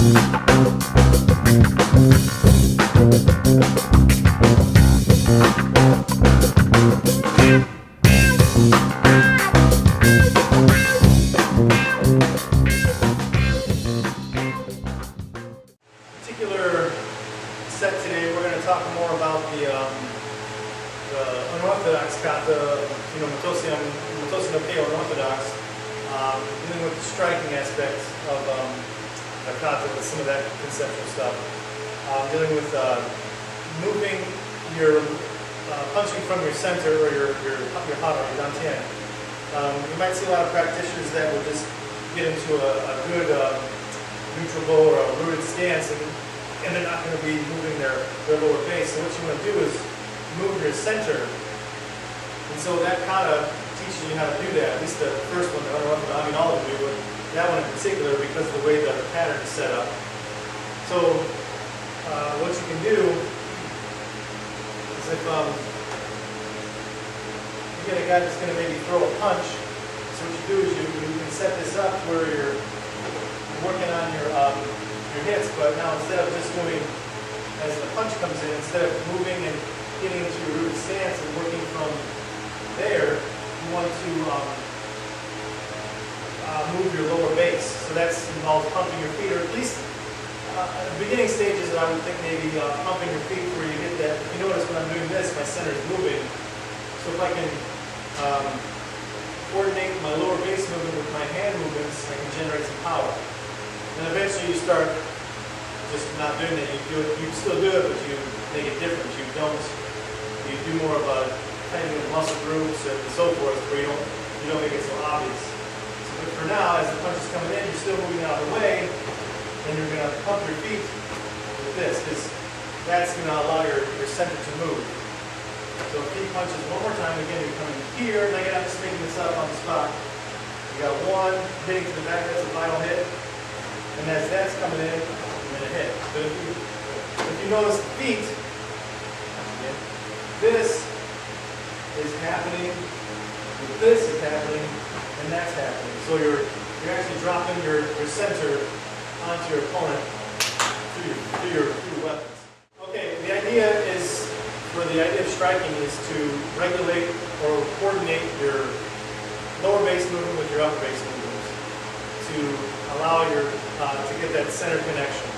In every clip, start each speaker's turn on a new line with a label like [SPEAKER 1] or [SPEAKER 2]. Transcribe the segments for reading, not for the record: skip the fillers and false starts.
[SPEAKER 1] Particular set today, we're going to talk more about the unorthodox kata, Mitose no kihon unorthodox, dealing with the striking aspects of the kata with some of that conceptual stuff, dealing with moving your punching from your center or your hara, your dantian. You might see a lot of practitioners that will just get into a good neutral bow or a rooted stance, and they're not going to be moving their lower base. So what you want to do is move your center. And so that kata teaches you how to do that. At least the first one, I mean all of them do, but that one in particular because of the way the pattern is set up. So what you can do is if you get a guy that's going to maybe throw a punch, so what you do is you can set this up where you're working on your hits, but now instead of just moving as the punch comes in, instead of moving and getting into your rooted stance and working from there, you want to move your lower base. So that involves pumping your feet, or at least at the beginning stages, I would think maybe pumping your feet where you get that. If you notice when I'm doing this, my center is moving. So if I can coordinate my lower base movement with my hand movements, I can generate some power. And eventually you start just not doing it. You still do it, but you make it different. You do more of a tightening of muscle groups and so forth, where you don't make it so obvious. So, but for now, as the punch is coming in, you're still moving out of the way, and you're going to pump your feet with this, because that's going to allow your center to move. So feet punches one more time. Again, you're coming here, and again, I'm just making this up on the spot. You got one hitting to the back. That's a final hit. And as that's coming in, I'm going to hit. So if you notice the feet, this is happening, this is happening, and that's happening. So you're actually dropping your center onto your opponent through your weapons. Okay, the idea of striking is to regulate or coordinate your lower base movement with your upper base movement to allow to get that center connection.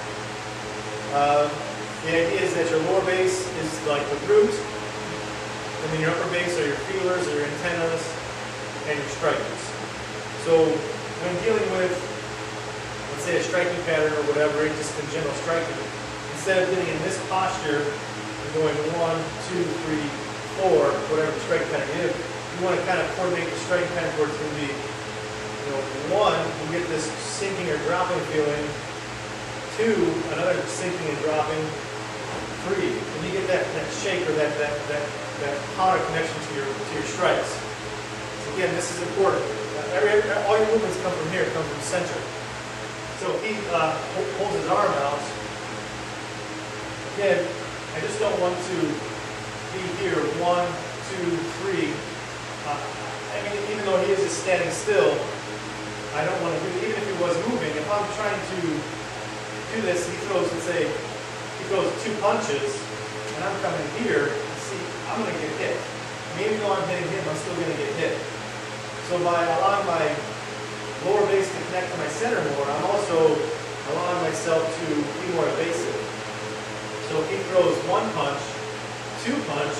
[SPEAKER 1] The idea is that your lower base is like the root, and then your upper base are your feelers or your antennas and your strikers. So when dealing with, let's say, a striking pattern or whatever, just in general striking, instead of getting in this posture and going 1, 2, 3, 4, whatever the striking pattern is, you want to kind of coordinate the striking pattern where it's going to be, 1, you get this sinking or dropping feeling. 2, another sinking and dropping. 3, and you get that shake or that power connection to your strikes. So again, this is important. All your movements come from here, come from center. So if he holds his arm out, again, I just don't want to be here 1, 2, 3. I mean, even though he is just standing still, I don't want to do, even if he was moving, if I'm trying to do this, he throws, let's say, he throws 2 punches, and I'm coming here, see, I'm going to get hit. I mean, even though I'm hitting him, I'm still going to get hit. So by allowing my lower base to connect to my center more, I'm also allowing myself to be more evasive. So if he throws 1 punch, 2 punch,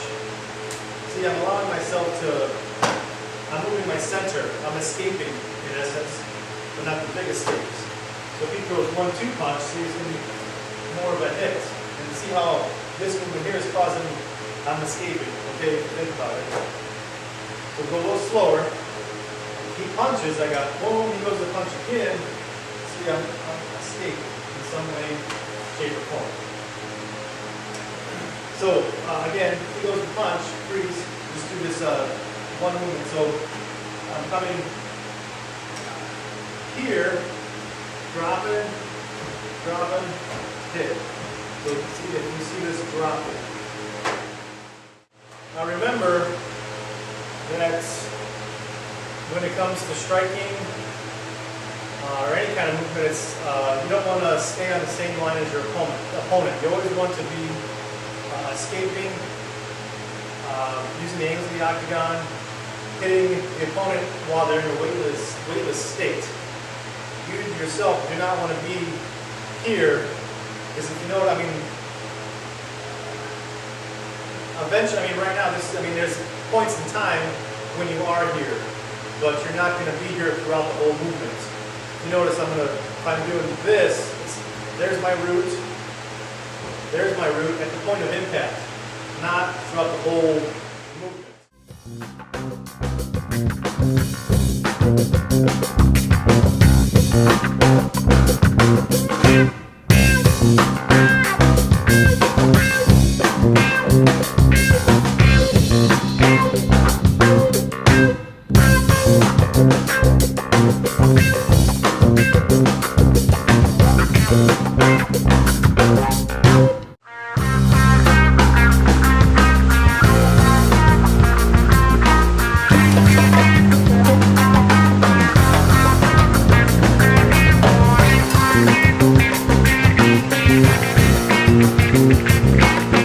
[SPEAKER 1] see, I'm allowing myself to, I'm moving my center, I'm escaping in essence, but not the big escapes. So if he throws 1, 2 punch, see, it's going to be more of a hit. And see how this movement here is causing, I'm escaping, okay, think about it. So go a little slower. He punches, I got, boom, he goes to punch again. See, I'm escaping in some way, shape, or form. So, again, he goes to punch, freeze, just do this one movement. So, I'm coming here, dropping, hit. So, see if you see this dropping. Now remember that when it comes to striking, or any kind of movement, you don't want to stay on the same line as your opponent. You always want to be escaping, using the angles of the octagon, hitting the opponent while they're in a weightless state. You yourself do not want to be here, because if you know what I mean, eventually, right now, there's points in time when you are here, but you're not going to be here throughout the whole movement. You notice if I'm doing this, there's my root at the point of impact, not throughout the whole movement.